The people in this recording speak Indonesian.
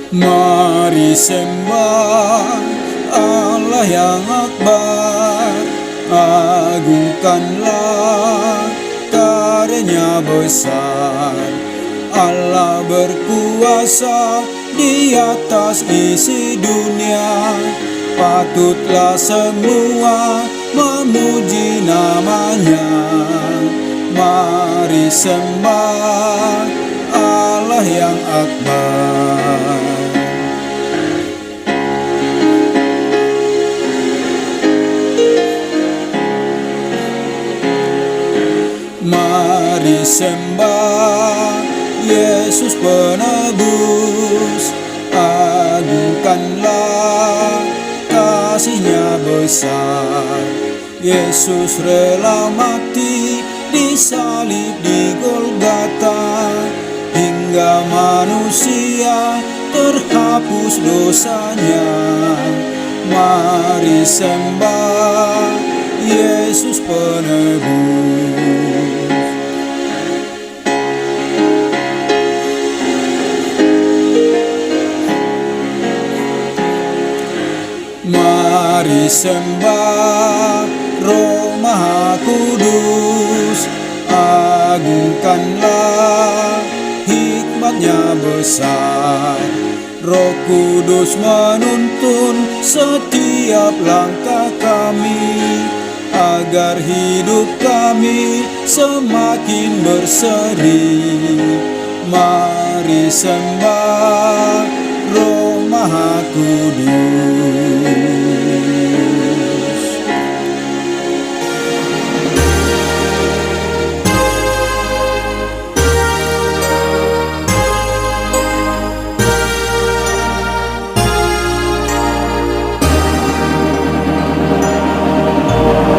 Mari sembah Allah yang akbar, agungkanlah karyanya besar. Allah berkuasa di atas isi dunia, patutlah semua memuji namanya. Mari sembah Allah yang akbar. Mari sembah Yesus penebus, agungkanlah kasih-Nya besar. Yesus rela mati disalib di Golgota, hingga manusia terhapus dosanya. Mari sembah Yesus penebus. Mari sembah Roh Maha Kudus, agungkanlah hikmat-Nya besar. Roh Kudus menuntun setiap langkah kami, agar hidup kami semakin berseri. Mari sembah